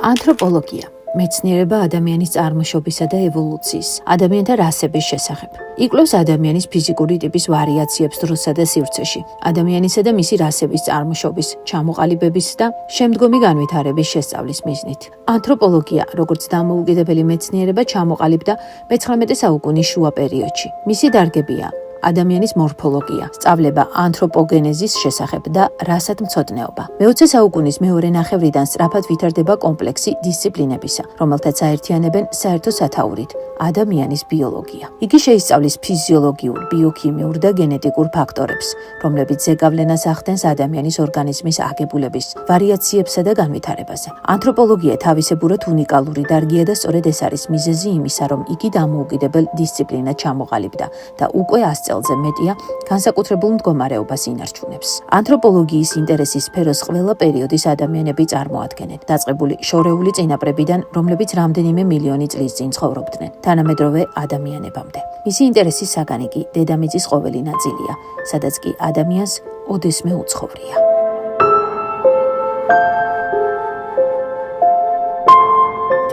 ანთროპოლოგია მეცნიერება ადამიანის წარმოშობისა და ევოლუციის, ადამიანთა რასების შესახებ. იკვლევს ადამიანის ფიზიკური ტიპის ვარიაციებს დროსა და სივრცეში, ადამიანისა და მისი რასების წარმოშობის, ჩამოყალიბების და შემდგომი განვითარების შესწავლის მიზნით. ანთროპოლოგია, როგორც დამოუკიდებელი მეცნიერება, ჩამოყალიბდა მე-19 საუკუნის შუა პერიოდში. მისი დარგებია ადამიანის მორფოლოგია, სწავლება ანთროპოგენეზის შესახებ და რასადმცოდნეობა. მე-20 საუკუნის მეორე ნახევრიდან სწრაფად ვითარდება კომპლექსი დისციპლინებისა, რომელთაც აერთიანებენ საერთო სათაურით ადამიანის ბიოლოგია. იგი შეისწავლის ფიზიოლოგიურ, ბიოქიმიურ და გენეტიკურ ფაქტორებს, რომლებიც ზეგავლენას ახდენს ადამიანის ორგანიზმის აგებულების, ვარიაციებსა და განვითარებაზე. ანთროპოლოგია თავისებურად უნიკალური დარგია და სწორედ ეს არის მიზეზი იმისა, რომ იგი დამოუკიდებელ დისციპლინად ჩამოყალიბდა და უკვე 100 წელზე მეტია განსაკუთრებულ მდგომარეობას ინარჩუნებს. ანთროპოლოგიის ინტერესის სფეროს ყველა პერიოდის ადამიანები წარმოადგენენ, დაწყებული შორეული წინაპრებიდან, რომლებიც რამდენიმე მილიონი წლის წინ ცხოვრობდნენ, თანამედროვე ადამიანებამდე. მისი ინტერესის საგანი კი დედამიწის ყოველი ნაწილია, სადაც კი ადამიანს ოდესმე უცხოვრია.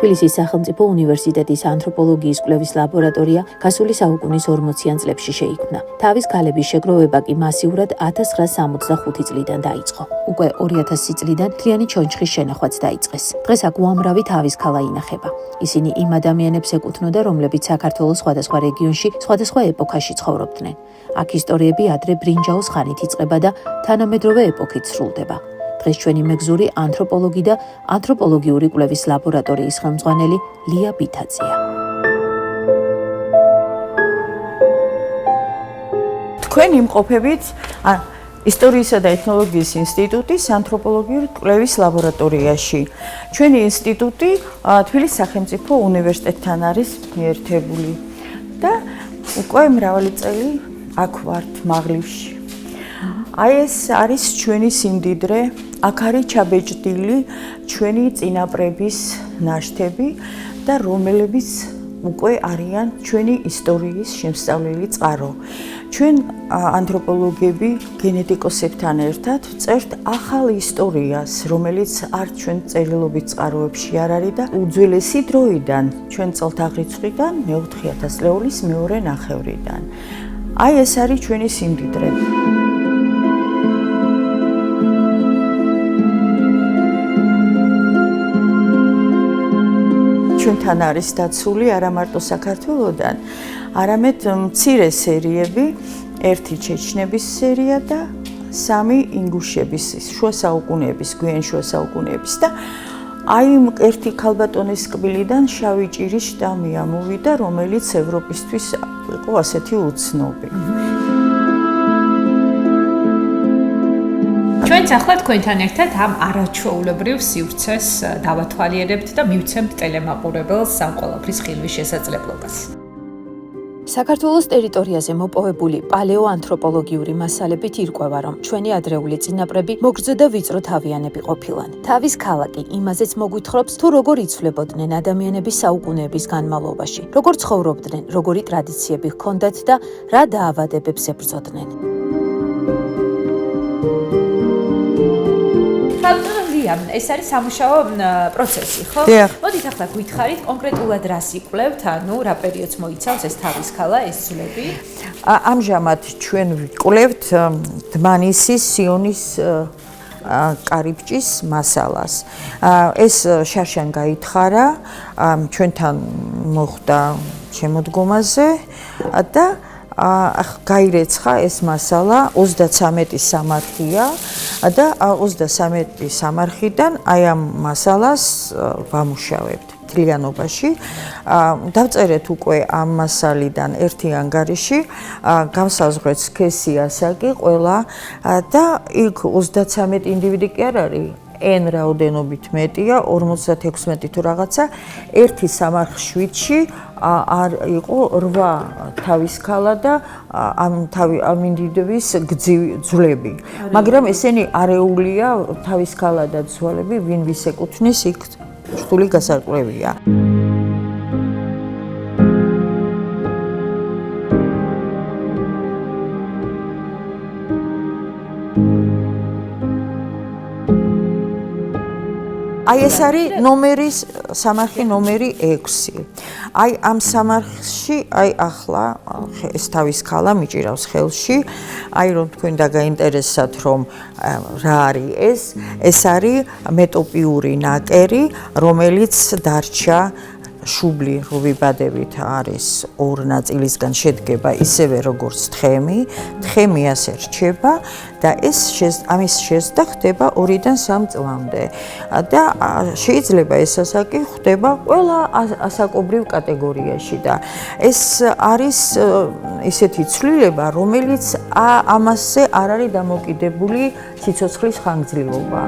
თბილისის სახელმწიფო უნივერსიტეტის ანთროპოლოგიის კვლევის ლაბორატორია გასული საუკუნის 40-იან წლებში შეიქმნა. თავის ქალების შეგროვება კი მასიურად 1965 წლიდან დაიწყო. უკვე 2000 წლიდან მთლიანი ჩონჩხის შენახვაც დაიწყეს. დღეს აქ უამრავი თავის ქალა ინახება. ისინი იმ ადამიანებს ეკუთვნოდა, რომლებიც საქართველოს სხვადასხვა რეგიონში, სხვადასხვა ეპოქაში ცხოვრობდნენ. აქ ისტორიები ადრე ბრინჯაოს ხანით იწყება და თანამედროვე ეპოქით სრულდება. დღეს ჩვენი მეგზური ანთროპოლოგი და ანთროპოლოგიური კვლევის ლაბორატორიის ხელმძღვანელი ლია ბითაძეა. თქვენ იმყოფებით ისტორიისა და ეთნოლოგიის ინსტიტუტის ანთროპოლოგიური კვლევის ლაბორატორიაში. ჩვენი ინსტიტუტი თბილისის სახელმწიფო უნივერსიტეტთან არის მიერთებული და უკვე მრავალი წელი აქ ვართ მაღლივში. აი ეს არის ჩვენი სიმდიდრე, აქ არის ჩაბეჭდილი ჩვენი წინაპრების ნაშთები და რომელებიც უკვე არიან ჩვენი ისტორიის შემსწავლელი წყარო. ჩვენ ანთროპოლოგები გენეტიკოსებთან ერთად წერთ ახალ ისტორიას, რომელიც არც ჩვენ წერილობით წყაროებში არ არის და უძველესი დროიდან, ჩვენ წელთაღრიცხვიდან მე-4000 წლეულის მეორე ნახევრიდან. აი ეს არის ჩვენი სიმდიდრე. ჩვენთან არის დაცული არა მარტო საქართველოდან, არამედ მცირე სერიები, ერთი ჩეჩნების სერია და 3 ინგუშების, შუა საუკუნეების, გვიან შუა საუკუნეების და აი ერთი ქალბატონის კბილიდან შავი ჭირის შტამი ამოვიდა, რომელიც ევროპისთვის იყო ასეთი უცნობი. ჩვენც ახლა თქვენთან ერთად ამ არაჩვეულებრივ სივრცეს დავათვალიერებთ და მივცემთ ტელემაყურებელს ამ ყველაფრის ხილვის შესაძლებლობას. საქართველოს ტერიტორიაზე მოპოვებული პალეოანთროპოლოგიური მასალებით ირკვევა, რომ ჩვენი ადრეული წინაპრები მოგრძო და ვიწრო თავიანები ყოფილან. თავის ქალა კი იმაზეც მოგვითხრობს, თუ როგორ იცვლებოდნენ ადამიანები საუკუნეების განმავლობაში, როგორ ცხოვრობდნენ, როგორი ტრადიციები ჰქონდათ და რა დაავადებებს ებრძოდნენ. ეს არის სამუშაო პროცესი, ხო? მოდით ახლა გითხარით კონკრეტულად რას იკვლევთ, ანუ რა პერიოდს მოიცავს ეს თავის ქალა, ეს ძვლები? ამჟამად ჩვენ ვიკვლევთ დმანისის სიონის კარიბჭის მასალას. ეს შარშან გაითხარა, ჩვენთან მოხდა შემოდგომაზე და გაირეცხა ეს მასალა 33 სამარხია და 33 სამარხიდან აი ამ მასალას ვამუშავებთ მთლიანობაში. დავწერეთ უკვე ამ მასალიდან ერთი ანგარიში, გავსაზღვრეთ სქესი ასაკი ყველა და იქ 33 ინდივიდი კი არ არის, n რაოდენობით მეტია, 56 თუ რაღაცა, ერთი სამარხშვიდში არ იყო 8 თავის ქალა და ამ ინდივიდების ძვლები. მაგრამ ესენი არეულია თავის ქალა და ძვლები, ვინ ვის ეკუთვნის, იქ რთული გასაკვლევია. აი ეს არის ნომერის სამარხი ნომერი 6. აი ამ სამარხში აი ახლა ეს თავის ქალა მიჭირავს ხელში. აი რომ თქვენ დაგაინტერესat რომ რა არის ეს არის მეტოპიური ნაკერი, რომელიც დარჩა შუბლი რუვიბადებით არის ორ ნაწილისგან შედგება ისევე როგორც თხემი, თხემი ასე რჩება და ამის შესდა ხდება 2-დან 3 წლამდე და შეიძლება ეს ასაკი ხდება ყველა ასაკობრივ კატეგორიაში და ეს არის ისეთი ცვლილება, რომელიც ამასზე არ არის დამოკიდებული სიცოცხლის ხანგრძლივობა.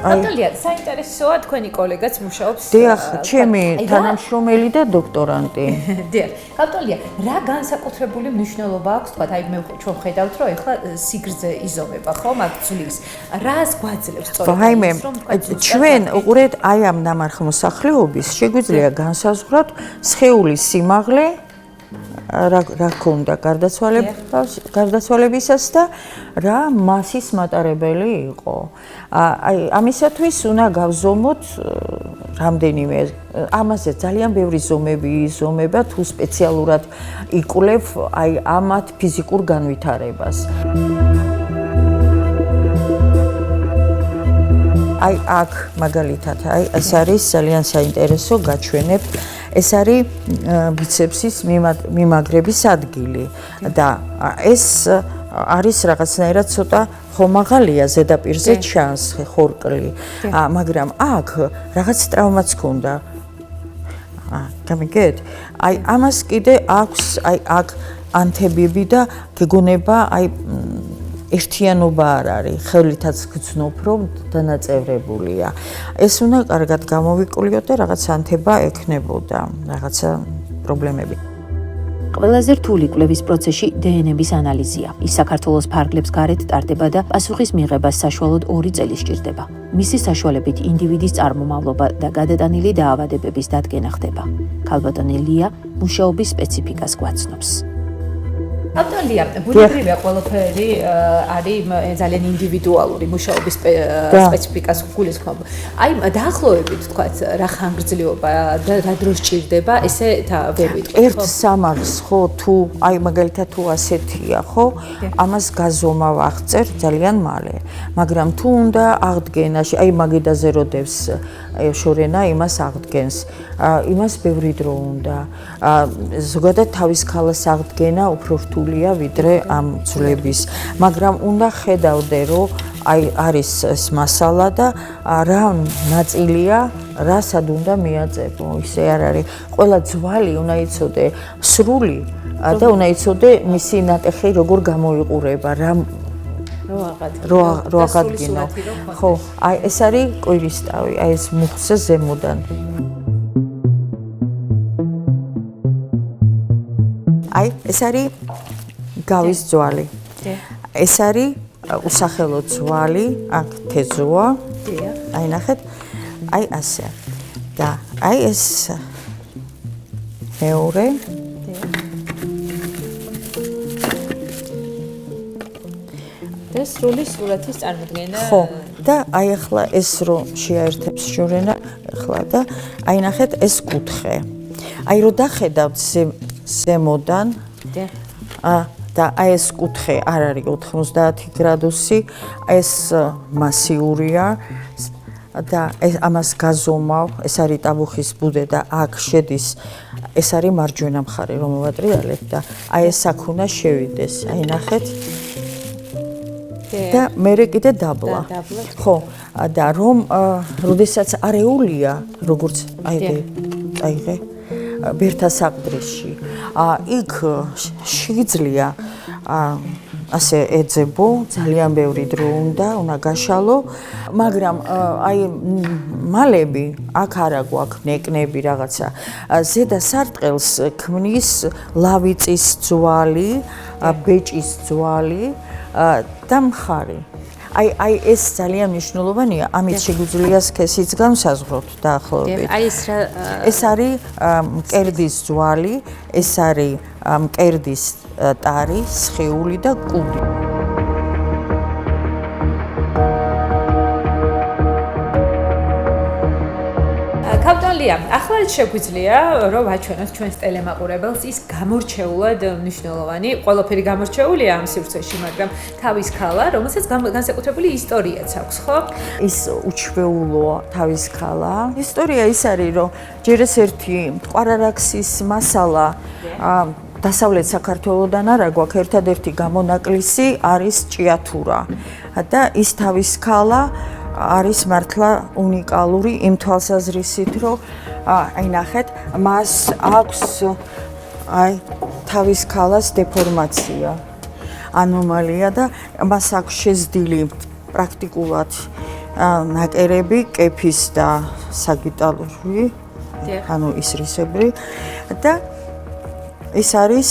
ბატონია, საინტერესოა თქვენი კოლეგაც მუშაობს. დიახ, ჩემი თანამშრომელი და დოქტორანტი. დიახ. ბატონია, რა განსაკუთრებული მნიშვნელობა აქვს, თქვა, აი მე ჩვენ ხედავთ, რომ ეხლა სიგრძე იზომება, ხო, მაგ ძვლის. რას გვაძლევს სწორედ ის, რომ ჩვენ უყურეთ აი ამ ნამარხმოსახლეობის შეგვიძლია განსაზღვროთ სხეულის სიმაღლე რა ქონდა გარდაცვალებისას და რა მასის მატარებელი იყო. აი ამისათვის უნდა გავზომოთ რამდენიმე ამაზე ძალიან ბევრი ზომები იზომება თუ სპეციალურად იკვლევ აი ამათ ფიზიკურ განვითარებას. აი აქ მაგალითად აი ეს არის ძალიან საინტერესო გაჩვენებ ეს არის ბიცეპსის მიმაგრების ადგილი და ეს არის რაღაცნაირად ცოტა ხომაღალია ზედაპირზე ჩანს ხორკლი მაგრამ აქ რაღაც ტრავმაც ჰქონდა გამიგეთ აი ამას კიდე აქვს აი აქ ანთებები და გეგონება აი ერთიანობა არ არის, ხელითაც გძნობ, რომ დანაწევრებულია. ეს უნდა კარგად გამოვიკვლიოთ და რაღაც ანთება ექნებოდა, რაღაცა პრობლემები. ყველაზე რთული კვლევის პროცესში დნმ-ის ანალიზია. ის საქართველოს ფარგლებს გარეთ ტარდება და პასუხის მიღებას საშუალოდ 2 წელი სჭირდება. მისი საშუალებით ინდივიდის წარმომავლობა და გადატანილი დაავადებების დადგენა ხდება. ქალბატონი ლია მუშაობის სპეციფიკას გვაცნობს. ბატონია, ბუნებრივია ყველაფერი არის ძალიან ინდივიდუალური მუშაობის სპეციფიკას გულისხმობ. აი დაახლოებით თქვათ რა ხანგრძლივობა და რა დრო სჭირდება, ესე ვერ ვიტყვით. ერთ სამარხს ხო თუ აი მაგალითად თუ ასეთია, ხო? ამას გაზომა ვაღწერ ძალიან მალე. მაგრამ თუ უნდა აღდგენაში, აი მაგიდაზე როდევს შორენა იმას აღდგენს. იმას ბევრი დრო უნდა. ზოგადად თავის ქალას აღდგენა უფრო რთულია ვიდრე ამ ძვლების, მაგრამ უნდა ხედავდე რომ აი არის ეს მასალა და რა ნაწილია, რასად უნდა მიაწებო, ისე არ არის. ყველა ძვალი უნდა იცოდე სრული და უნდა იცოდე მისი ნატეხი როგორ გამოიყურება, რა რო აღადგინო. ხო, აი ეს არის კვირისტავი, აი ეს მუხზე ზემოდან. აი ეს არის გავის ძვალი. ეს არის უსახელო ძვალი, აქ თეზოა. აი ნახეთ, აი ასე. და აი ეს მეორე. და სრული სურათის წარმოქმნა. ხო, და აი ახლა ეს რომ შეაერთებს შორენა, ახლა და აი ნახეთ ეს კუთხე. აი რომ დახედავთ ზემოდან და აი ეს კუთხე არ არის 90 გრადუსი, ეს მასიურია და ამას გაზომავ, ეს არის ტაბუხის ბუდე და აქ შედის, ეს არის მარჯვენა მხარე რომ მოვატრიალებ და აი ეს აქ უნდა შევიდეს, აი ნახეთ. და მერე კიდე დაბლა. ხო, და რომ როდესაც არეულია, როგორც აიღე ბერთა საყდრისში. იქ შეიძლება ასე ეძებო, ძალიან ბევრი დრო უნდა გაშალო, მაგრამ აი მალები აქ არა გვაქვს ნეკნები რაღაცა. ზედა სარტყელს ქმნის ლავიწის ძვალი, ბეჭის ძვალი და მხარი. აი ეს ძალიან მნიშვნელოვანია, ამით შეგვიძლია სქესიც განსაზღვროთ დაახლოებით. ეს არის მკერდის ძვალი, ეს არის მკერდის ტარი, სხეული და კუდი. ახლა შეგვიძლია რომ ვაჩვენოთ ჩვენს ტელემაყურებელს ის გამორჩეულად მნიშვნელოვანი ყველაფერი გამორჩეულია ამ სივრცეში, მაგრამ თავის ქალა, რომელსაც განსაკუთრებული ისტორიაც აქვს, ხო? ის უჩვეულოა თავის ქალა. ისტორია ის არის, რომ ჯერ ეს ერთი მტკვარ-არაქსის მასალა დასავლეთ საქართველოდან არა გვაქვს, ერთადერთი გამონაკლისი არის ჭიათურა და ის თავის ქალა არის მართლა უნიკალური იმ თვალსაზრისით, რომ აი ნახეთ, მას აქვს აი თავის ქალას დეფორმაცია, ანომალია და მას აქვს შეზდილი პრაქტიკულად ნაკერები, კეფის და საგიტალური, ანუ ისრისებრი და ის არის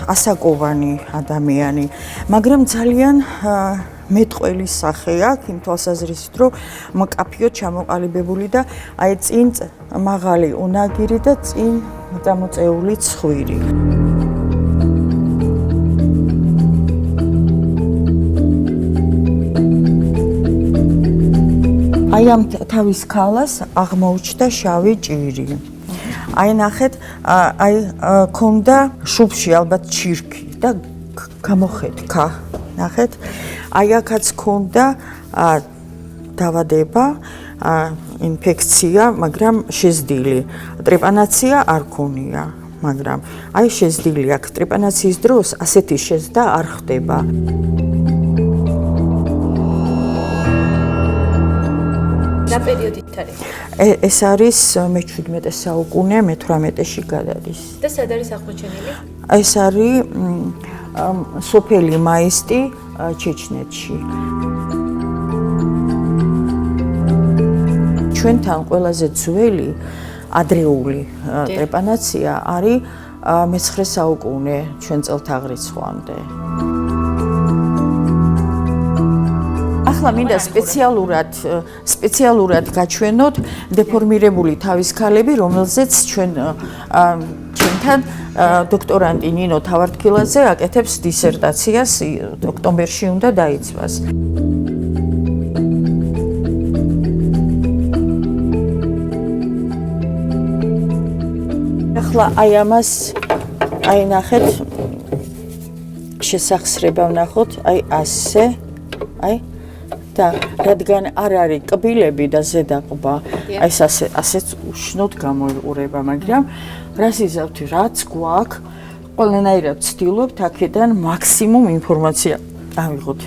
ასაკოვანი ადამიანი, მაგრამ ძალიან მეტყველი სახე აქვს იმ თვალსაზრისით, რომ მკაფიოდ ჩამოყალიბებული და აი წინ მაღალი უნაგირი და წინ წამოწეული ცხვირი. აი ამ თავის ქალას აღმოუჩნდა შავი ჭირი. აი ნახეთ, აი ქონდა შუბში ალბათ ჩირქი და გამოხედქა. ნახეთ, აი აქაც ქონდა დაავადება, ინფექცია, მაგრამ შეზდილი. ტრეპანაცია არ ქონია, მაგრამ აი შეზდილი აქვს. ტრეპანაციის დროს ასეთი შეზდა არ ხდება. რა პერიოდით არის? ეს არის მე-17 საუკუნე, მე-18-ში გადადის. და სად არის აღმოჩენილი? ეს არის სოფელი მაისტი ჩეჩნეთში. ჩვენთან ყველაზე ძველი ადრეული ტრეპანაცია არის მე-9 საუკუნე ჩვენ წელთაღრიცხვამდე. ახლა მინდა სპეციალურად გაჩვენოთ დეფორმირებული თავის ქალები, რომელზეც ჩვენთან დოქტორანტი ნინო თავარდქილაძე აკეთებს დისერტაციას, ოქტომბერში უნდა დაიცვას. ახლა აი ამას აი ნახეთ, შესახსრება ვნახოთ, აი ასე, აი და რადგან არ არის კბილები და ზედაყბა, აი ასეც უშნოდ გამოიყურება, მაგრამ რას იზავთ, რაც გვაქვს, ყველანაირად ვცდილობთ აქედან მაქსიმუმ ინფორმაცია ავიღოთ.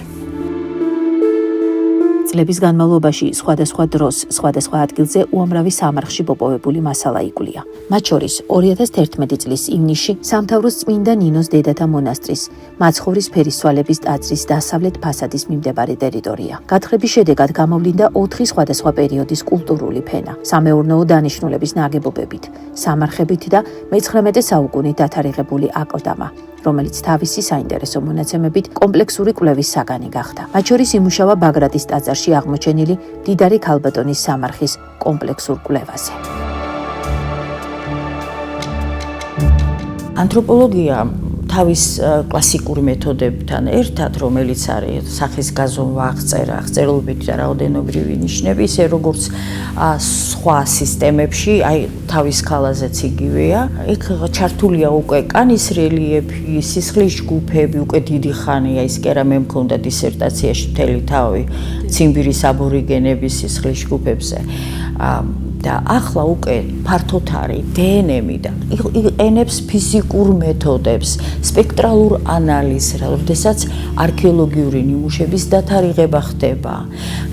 წლების განმავლობაში სხვადასხვა დროს, სხვადასხვა ადგილზე უამრავი სამარხში პოპოვებული მასალა იკვლია. მათ შორის 2011 წლის ივნისში სამთავროს წმინდა ნინოს დედათა მონასტრის მაცხოვრის ფერისცვალების ტაძრის დასავლეთ ფასადის მიმდებარე ტერიტორია. გათხრების შედეგად გამოვლინდა 4 სხვადასხვა პერიოდის კულტურული ფენა, სამეურნეო დანიშნულების ნაგებობებით, სამარხებით და მე-19 საუკუნით დათარიღებული აკლდამა, რომელიც თავისი საინტერესო მონაცემებით კომპლექსური კვლევის საგანი გახდა. მათ შორის იმუშავა ბაგრატის ტაძარში აღმოჩენილი მდიდარი ქალბატონის სამარხის კომპლექსურ კვლევაზე. ანთროპოლოგია თავის კლასიკური მეთოდებთან ერთად, რომელიც არის სახის გაზომვა, აღწერა, აღწერილობითი და რაოდენობრივი ნიშნები, ისე როგორც სხვა სისტემებში, აი თავის ქალაზეც იგივეა. იქ ჩართულია უკვე კანის რელიეფი, სისხლის ჯგუფები, უკვე დიდი ხანია, ის კი არა მე მქონდა დისერტაციაში მთელი თავი ციმბირის აბორიგენების სისხლის ჯგუფებზე. და ახლა უკვე ფართოდ არის დნმ და იყენებს ფიზიკურ მეთოდებს, სპექტრალურ ანალიზს, როდესაც არქეოლოგიური ნიმუშების დათარიღება ხდება.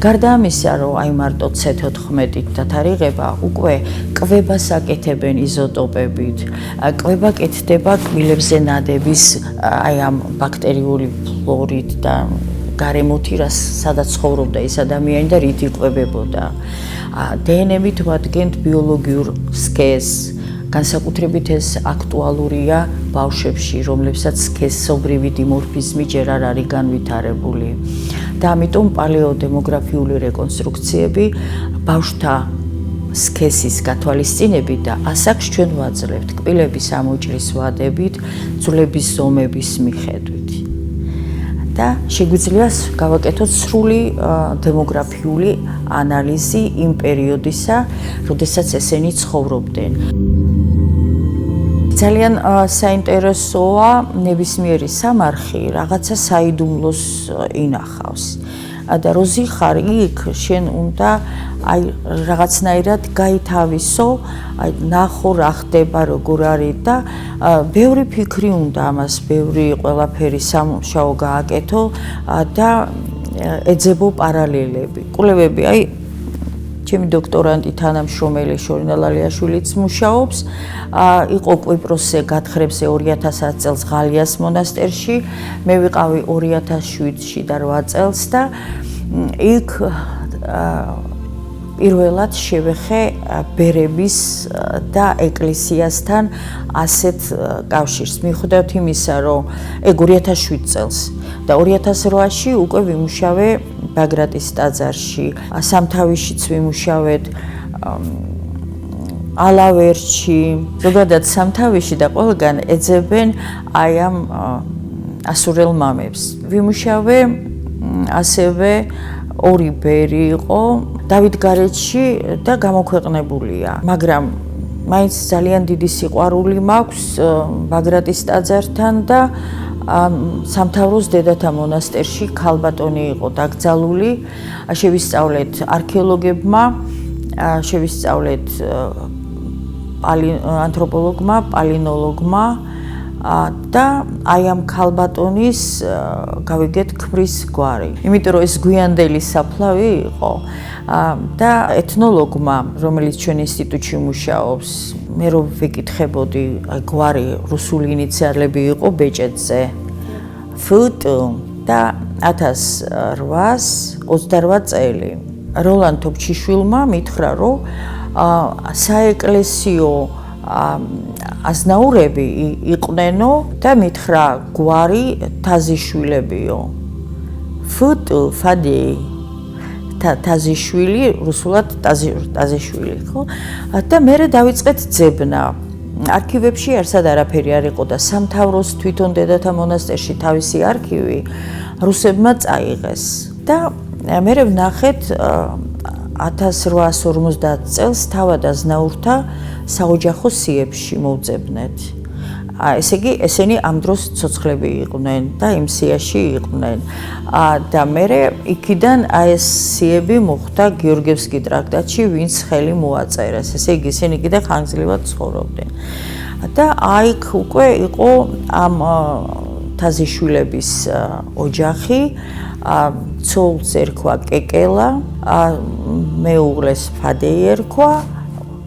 გარდა ამისა, რომ აი მარტო C14-ით დათარიღება, უკვე კვებას აკეთებენ იზოტოპებით, კვება კეთდება კბილებზე ნადების აი ამ ბაქტერიული ფლორით და გარემოთი, სადაც ცხოვრობდა ეს ადამიანი და რით იკვებებოდა. დნმ-ით ვადგენთ ბიოლოგიურ სქესს, განსაკუთრებით ეს აქტუალურია ბავშვებში, რომლებსაც სქესობრივი დიმორფიზმი ჯერ არ არის განვითარებული. და ამიტომ პალეოდემოგრაფიული რეკონსტრუქციები ბავშვთა სქესის გათვალისწინებით და ასაკს ჩვენ ვაძლევთ კბილების ამოჭრის ვადებით, ძვლების ზომების მიხედვით. და შეგვიძლია გავაკეთოთ სრული დემოგრაფიული ანალიზი იმ პერიოდისა, როდესაც ესენი ცხოვრობდნენ. ძალიან საინტერესოა ნებისმიერი სამარხი რაღაცა საიდუმლოს ინახავს. და რო ზიხარ იქ შენ უნდა აი რაღაცნაირად გაითავისო, აი ნახო რა ხდება, როგორ არის და ბევრი ფიქრი უნდა ამას, ბევრი ყველაფერი სამუშაო გააკეთო და ეძებო პარალელები. კვლევები, აი ჩემი დოქტორანტი თანამშრომელი შორინა ლალიაშვილიც მუშაობს, იყო კვიპროსზე გათხრებზე 2010 წელს ღალიას მონასტერში, მე ვიყავი 2007-ში და 8 წელს და იქ პირველად შევეხე ბერების და ეკლესიასთან ასეთ კავშირს. მიუხედავად იმისა, რომ ეგ 2007 წელს და 2008-ში უკვე ვიმუშავე ბაგრატის ტაძარში, სამთავიშიც ვიმუშავეთ, ალავერჩი, ზოგადად სამთავიში და ყველგან ეძებენ აი ამ ასურელ მამებს. ვიმუშავე ასევე ორი ბერი იყო დავითგარეჯში და გამოქვეყნებულია, მაგრამ მაინც ძალიან დიდი სიყვარული მაქვს ბაგრატის ტაძართან და სამთავროს დედათა მონასტერში ქალბატონი იყო დაკრძალული. შევისწავლეთ არქეოლოგებმა, შევისწავლეთ ანთროპოლოგმა, პალინოლოგმა და აი ამ ქალბატონის გავიგეთ ქმრის გვარი. იმიტომ რომ ეს გვიანდელი საფლავი იყო და ეთნოლოგმა, რომელიც ჩვენ ინსტიტუტში მუშაობს, მე რომ ვიკითხებოდი, აი გვარი რუსული ინიციალები იყო ბეჭედზე. ფუტ და 1828 წელი. როლან თოფჩიშვილმა მითხრა, რომ საეკლესიო აზნაურები იყვნენო და მითხრა გვარი თაზიშვილებიო. ფუტ ფადე თაზიშვილი, რუსულად ტაზიშვილი, ხო? და მე დავიწყეთ ძებნა. არქივებში არსად არაფერი არ იყო და სამთავროს თვითონ დედათა მონასტერში თავისი არქივი რუსებმა წაიღეს. და მე ვნახეთ 1850 წელს თავად აზნაურთა საოჯახო სიებში მოვძებნეთ. ესე იგი, ესენი ამ დროს ცოცხლები იყვნენ და იმ სიაში იყვნენ. და მე იქიდან ეს სიები მოხვდა გიორგევსკი ტრაქტატში, ვინც ხელი მოაწერეს. ესე იგი, ისინი კიდე ხანგრძლივად ცხოვრობდნენ. და აიქ უკვე იყო ამ თაზიშვილების ოჯახი, ცოლს ერქვა კეკელა, მეუღლეს ფადეი ერქვა,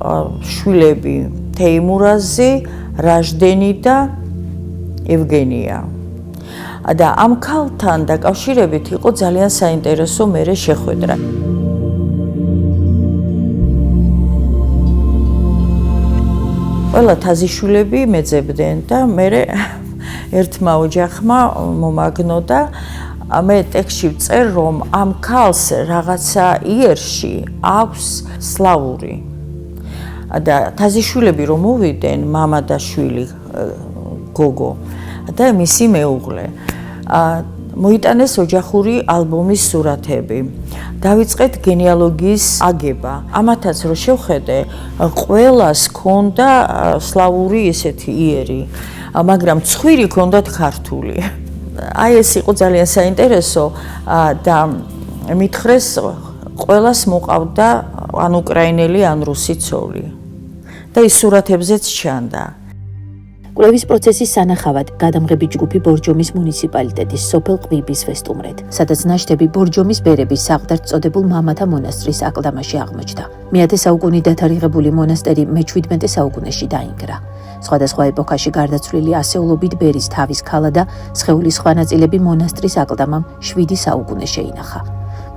შვილები თეიმურაზი, რაჟდენი და ევგენია. და ამ ქალთან დაკავშირებით იყო ძალიან საინტერესო მერე შეხვედრა. ყველა თაზიშვილები მეძებდნენ და მერე ერთმა ოჯახმა მომაგნო და მე ტექსტში ვწერ, რომ ამ ქალს რაღაცა იერში აქვს სლავური. და თაზიშვილები რომ მოვიდნენ, მამა და შვილი, გოგო და მისი მეუღლე. მოიტანეს ოჯახური ალბომის სურათები. დავიწყეთ გენეალოგიის აგება. ამათაც რო შევხედე, ყველას ჰქონდა სლავური ესეთი იერი, მაგრამ ცხვირი ჰქონდათ ქართული. აი ეს იყო ძალიან საინტერესო და მითხრეს ყველას მოყავდა ან უკრაინელი, ან რუსი ცოლი. და ის სურათებზეც ჩანდა. კვლევის პროცესის სანახავად გადამღები ჯგუფი ბორჯომის მუნიციპალიტეტის სოფელ ყვიბის ვესტუმრეთ, სადაც ნაშთები ბორჯომის ბერების საყდართ წოდებულ მამათა მონასტრის აკლდამაში აღმოჩნდა. მე-10 საუკუნით დათარიღებული მონასტერი მე-17 საუკუნეში დაინგრა. სხვადასხვა ეპოქაში გარდაცვლილი ასეულობით ბერის თავის ქალა და სხეულის სხვა ნაწილები მონასტრის აკლდამამ 7 საუკუნე შეინახა.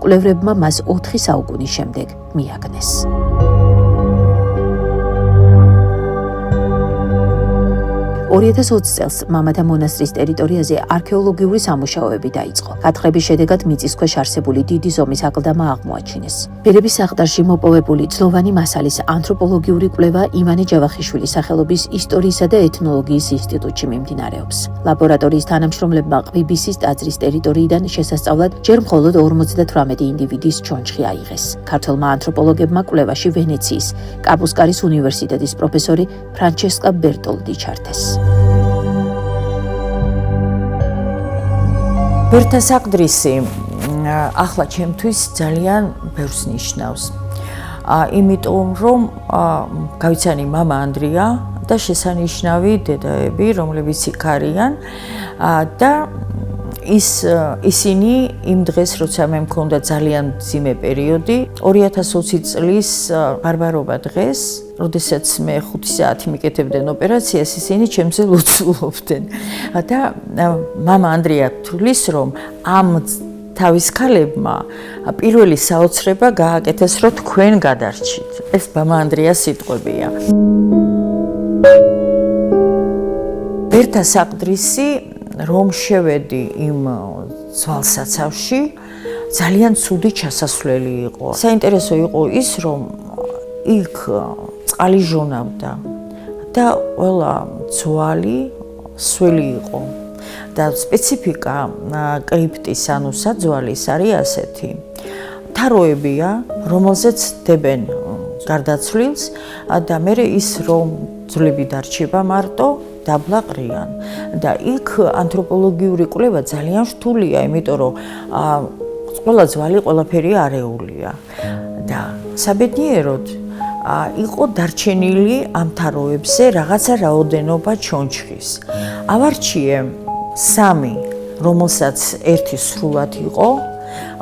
კვლევრებმა მას 4 საუკუნის შემდეგ მიაგნეს. 2020 წელს მამათა მონასტრის ტერიტორიაზე არქეოლოგიური სამუშაოები დაიწყო. გათხრების შედეგად მიწისქვეშ არსებული დიდი ზომის აკლდამა აღმოაჩინეს. ბერების საყდარში მოპოვებული ძლოვანი მასალის ანთროპოლოგიური კვლევა ივანე ჯავახიშვილის სახელობის ისტორიისა და ეთნოლოგიის ინსტიტუტში მიმდინარეობს. ლაბორატორიის თანამშრომლებმა ყვიბისის ტაძრის ტერიტორიიდან შესასწავლად ჯერ მხოლოდ 58 ინდივიდის ჩონჩხი აიღეს. ქართველმა ანთროპოლოგებმა კვლევაში ვენეციის კაპუსკარის უნივერსიტეტის პროფესორი ფრანჩესკა ბერტოლდი ჩართეს. ბერთა საყდრისი ახლა ჩემთვის ძალიან ბევრს ნიშნავს. იმიტომ რომ გავიცანი მამა ანდრია და შესანიშნავი დედაები, რომლებიც იქ არიან და ისინი იმ დღეს, როცა მე მქონდა ძალიან მძიმე პერიოდი, 2020 წლის ბარბარობა დღეს, როდესაც მე 5 საათი მიკეთებდნენ ოპერაციას, ისინი ჩემზე ლოცულობდნენ. და მამა ანდრია თulis რომ ამ თავის ქალებმა პირველი საოცრება გააკეთეს, რომ თქვენ გადარჩით. ეს მამა ანდრიას სიტყვებია. ბერთა საყდრისი რომ შევედი იმ ძვალსაცავში, ძალიან ცუდი ჩასასვლელი იყო. საინტერესო იყო ის, რომ იქ წყალი ჟონავდა და ყველა ძვალი სველი იყო. და სპეციფიკა კრიპტის, ანუ საძვალის არის ასეთი. თაროებია, რომელზეც დებენ გარდაცვლილს და მე ის რომ ძვლები დარჩება მარტო დაბლაყრიან და იქ ანთროპოლოგიური კვლევა ძალიან რთულია, იმიტომ რომ ყველა ძვალი ყველაფერი არეულია და საბედნიეროდ იყო დარჩენილი ამ თაროებზე რაღაცა რაოდენობა ჩონჩხის. ავარჩიე 3, რომელსაც ერთი სრულად იყო,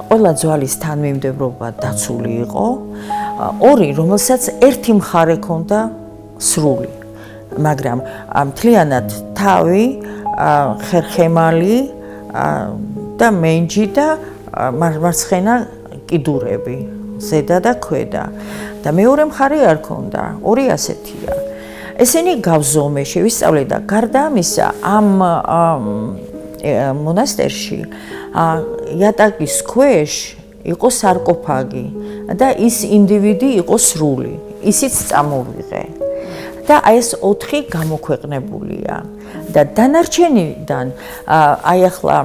ყველა ძვალის თანმიმდევრობა დაცული იყო, 2, რომელსაც ერთი მხარე ჰქონდა სრული. მაგრამ მთლიანად თავი, ხერხემალი და მენჯი და მარცხენა კიდურები, ზედა და ქვედა. და მეორე მხარე არ ჰქონდა, 2 ასეთია. ესენი გავზომე, შევისწავლე და გარდა ამისა, ამ მონასტერში იატაკის ქვეშ იყო სარკოფაგი და ის ინდივიდი იყო სრული, ისიც წამოვიღე. და ეს 4 გამოქვეყნებულია და დანარჩენიდან აი ახლა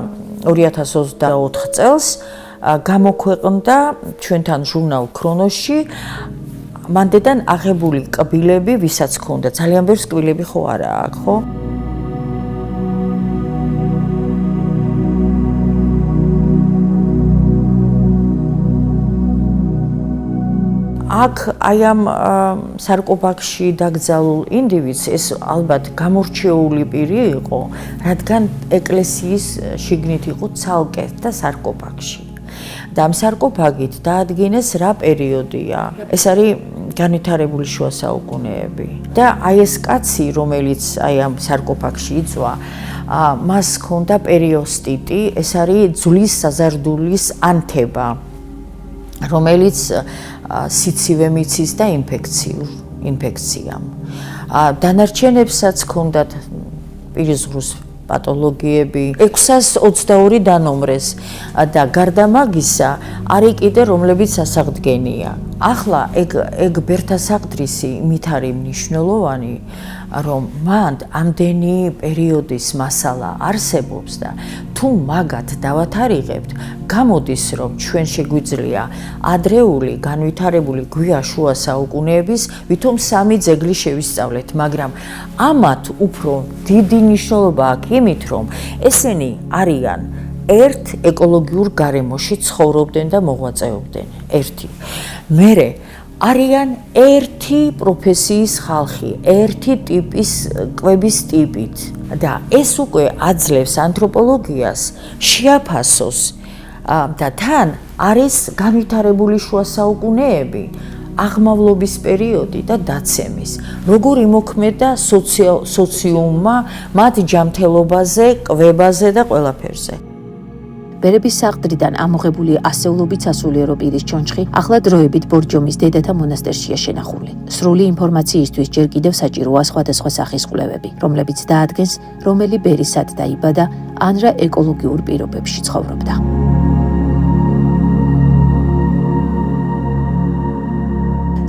2024 წელს გამოქვეყნდა ჩვენთან ჟურნალ ქრონოსში მანდედან აღებული კბილები, ვისაც ჰქონდა ძალიან ბევრ კბილები ხო არა აქ, ხო? აქ აი ამ სარკოფაგში დაკრძალულ ინდივიდს ეს ალბათ გამორჩეული პირი იყო, რადგან ეკლესიის შიგნით იყო ცალკე და სარკოფაგში. და ამ სარკოფაგით დაადგინეს რა პერიოდია. ეს არის განვითარებული შუა საუკუნეები. და აი ეს კაცი, რომელიც აი ამ სარკოფაგში იწვა, მას ჰქონდა პერიოსტიტი, ეს არის ძვლის საზარდულის ანთება, რომელიც სიცივე მიცის და ინფექციამ. დანარჩენებსაც ჰქონდათ პირიზღრუს პათოლოგიები 622 დანომრეს და გარდა მაგისა არის კიდე რომლებიც სასაღდგენია. ახლა ეგ ბერთა საყდრისი მით არის მნიშვნელოვანი, რომ მან ამდენი პერიოდის მასალა არსებობს და თუ მაგათ დავათარიღებთ, გამოდის რომ ჩვენ შეგვიძლია ადრეული განვითარებული გვია შუა საუკუნეების ვითომ 3 ძეგლი შევისწავლეთ, მაგრამ ამათ უფრო დიდი მნიშვნელობა აქვს იმით, რომ ესენი არიან ერთ ეკოლოგიურ გარემოში ცხოვრობდნენ და მოღვაწეობდნენ. ერთი. მერე არიან ერთი პროფესიის ხალხი, ერთი ტიპის კვების ტიპით და ეს უკვე აძლევს ანთროპოლოგიას შეაფასოს და თან არის განვითარებული შუა საუკუნეები, აღმავლობის პერიოდი და დაცემის. როგორ იმოქმედა სოციუმმა მათ ჯანმრთელობაზე, კვებაზე და ყველაფერზე. ბერების საღდრიდან ამოღებული ასეულობით სასულიერო პირის ჩონჩხი ახლა დროებით ბორჯომის დედათა მონასტერშია შენახული. სრული ინფორმაციისთვის ჯერ კიდევ საჭიროა სხვადასხვა სახის კვლევები, რომლებიც დაადგენს, რომელი ბერი სად დაიბადა ან რა ეკოლოგიურ პირობებში ცხოვრობდა.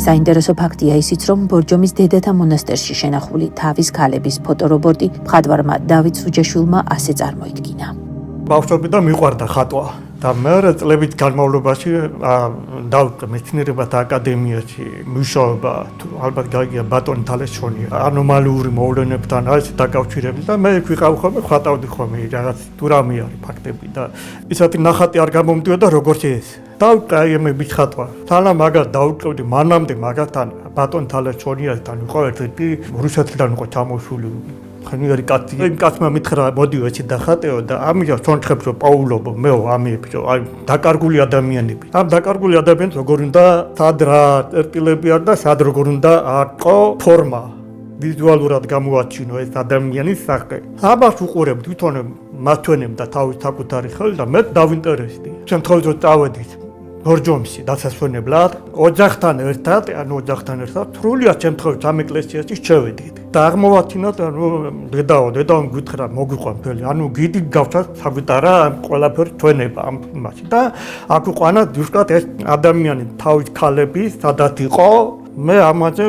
საინტერესო ფაქტია ისიც, რომ ბორჯომის დედათა მონასტერში შენახული თავის ქალების ფოტორობოტი მხატვარმა დავით სუჯაშვილმა ასე წარმოიდგინა. ბავშვობიდან მიყვარდა ხატვა და მე წლების განმავლობაში დავიწყე მეცნიერებათა აკადემიაში მუშაობა, ალბათ გაიგია ბატონი თალეშონი ანომალიური მოვლენებთან არის დაკავშირებით და მე ვიყავ ხოლმე ხატავდი ხოლმე რაღაც თურამე არის ფაქტები და ისეთი ნახატი არ გამომდიოდა როგორც ეს. დავიწყე იმების ხატვა. თანა მაგას დავიწყებდი მანამდე მაგასთან ბატონი თალეშონიასთან იყო ერთ-ერთი რუსეთიდან იყო ჩამოსული ხანიერი კაცი. იმ კაცმა მითხრა მოდი ეცი დახატეო და ამიტომ ჩონჩხებს რომ პაულობო მეო ამიებო აი დაკარგული ადამიანები. ამ დაკარგული ადამიანს როგორ უნდა სად რა წერტილები არ და სად როგორ უნდა აყო ფორმა ვიზუალურად გამოაჩინო ეს ადამიანის სახე. ამას უყურებ თვითონ მათვენებდა თავის საკუთარი ხელი და მე დავინტერესდი. შემთხვევით რომ წავედით ბორჯომში დასასვენებლად ოჯახთან ერთად, ანუ ოჯახთან ერთად სრულიად შემთხვევით ამ ეკლესიაში შევედით. და აღმოვაჩინოთ, ანუ დედამ გითხრა მოგვიყვან ფელი, ანუ გიდი გავცათ საგვიტარა ყველაფერი თვენება ამ იმაში და აქ უყანა ზუსტად ეს ადამიანი თავის ქალები სადაც იყო მე ამაზე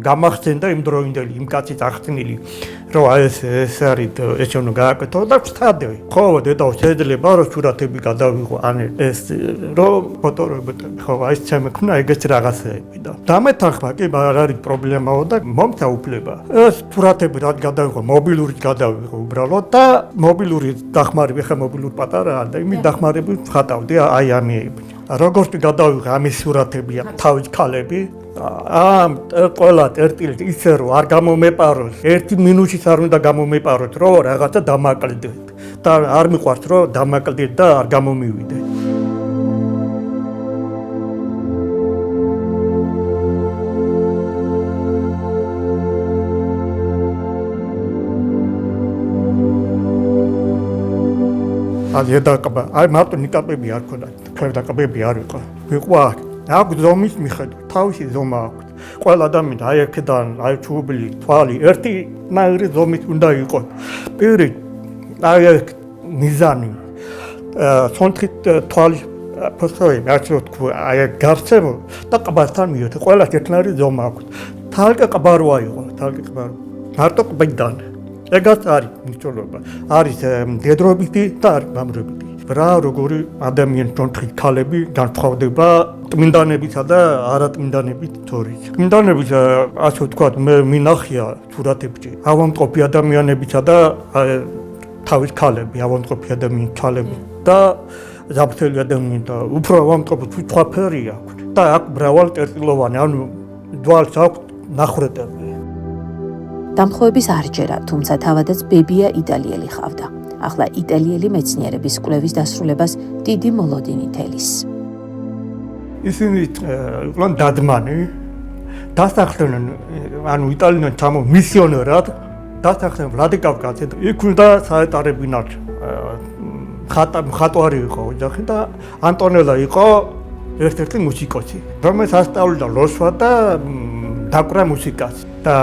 გამახსენდა იმ დროინდელი იმ კაცის აღწერილი რომ ეს არის ეს უნდა გააკეთო და ვსწრაფდი ხო დედაო შეიძლება რომ სურათები გადავიღო ან ეს რომ ფოტორობოტი ხო აი შემექნა ეგეც რაღაცეები და დამეთანხმა კი არ არის პრობლემაო და მომცა უფლება ეს სურათები რაც გადავიღო მობილურით გადავიღო უბრალოდ და მობილური დახმარება ხა მობილური პატარაა და იმით დახმარებით ვხატავდი აი ამიები როგორც გადავიღე ამის სურათები თავის ქალები ამ ყველა წერტილს ისე რომ არ გამომეპაროს 1 მინუტით არ უნდა გამომეპაროთ რომ რაღაცა დამაკლდეთ და არ მიყვარს რომ დამაკლდეთ და არ გამომივიდე აი მარტო ნიკაპები არ ქონდა ქვევდაკაბები არ იყო ვიყვა აქ ზომის მიხედვით თავისი ზომა აქვს ყველა ადამიანი აი აქედან აი ჩუბლი თვალი ერთი ნაირი ზომის უნდა იყოს პირი აი მიზანი კონკრეტ თვალი ფოსოი მარტო აი გარცემო და ყბასთან მიერთი ყველა ერთნაირი ზომა აქვს თალკე ყბა როა იყო თალკე ყბა მარტო ყბიდან ეგაც არის მნიშვნელობა არის დედრობითი და არის გამრებითი რა როგორი ადამიანის კონკრეტ ქალები განსხვავდება წმინდანებისა და არაწმინდანების თორით. წმინდანების ასე ვთქვათ, მე მინახია სურათებში ავადმყოფი ადამიანებისა და თავის ქალები, ავადმყოფი ადამიანის ქალები და ზაფხული ადამიანის და უფრო ავადმყოფი სხვა ფერი აქვს და აქ მრავალ წერტილოვანი, ანუ დვალს აქვს ნახრეტები. დამხოების არ ჯერა, თუმცა თავადაც ბებია იტალიელი ხავდა. ახლა იტალიელი მეცნიერების კვლევის დასრულებას დიდი მოლოდინი თელის. ისინი იყვნენ დადმანი, დასახლდნენ, ანუ იტალიიდან ჩამო მისიონერად, დასახლდნენ ვლადიკავკაზზე. იქ უნდა საეტარებინათ მხატვარი იყო ოჯახი და ანტონელა იყო ერთ-ერთი მუსიკოსი, რომელიც ასწავლიდა ლოცვას და დაკვრა მუსიკას და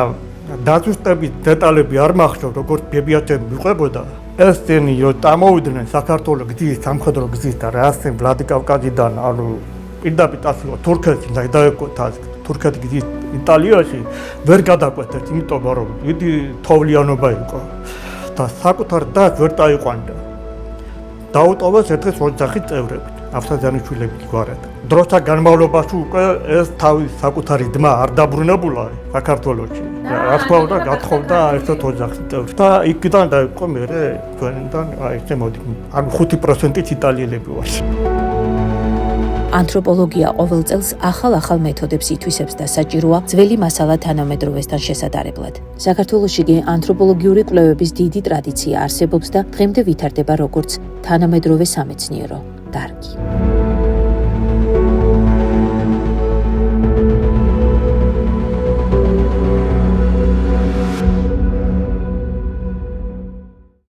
დაწუსტების დეტალები არ მახსოვს, როგორც ბებიაჩემ მიყვებოდა. ეს წენი წამოვიდნენ საქართველოს გზის სამხედრო გზის და რასენ ვლადიკავკაზიდან, ანუ პირდაპირ წასულა თურქეთში და დაეკვეთა თურქეთის გზის იტალიაში ვერ გადაკვეთეს, იმიტომ რომ დიდი თოვლიანობა იყო და საკუთარ დას ვერ დაიყვანდა. დაუტოვეს ერთ-ერთ ოჯახის წევრები, ავსაძანიშვილების გვარად. დროთა განმავლობაში უკვე ეს თავის საკუთარი ძმა არ დაბრუნებულა საქართველოში. რა თქმა უნდა, გათხოვდა ერთ-ერთ ოჯახის წევრს და იქიდან დაიწყო მერე ჩვენიდან აი ესე მოდი, ანუ 5%-ით იტალიელები ვარ. ანთროპოლოგია ყოველ წელს ახალ მეთოდებს ითვისებს და საჭიროა ძველი მასალა თანამედროვესთან შესადარებლად. საქართველოში კი ანთროპოლოგიური კვლევების დიდი ტრადიცია არსებობს და დღემდე ვითარდება როგორც თანამედროვე სამეცნიერო დარგი.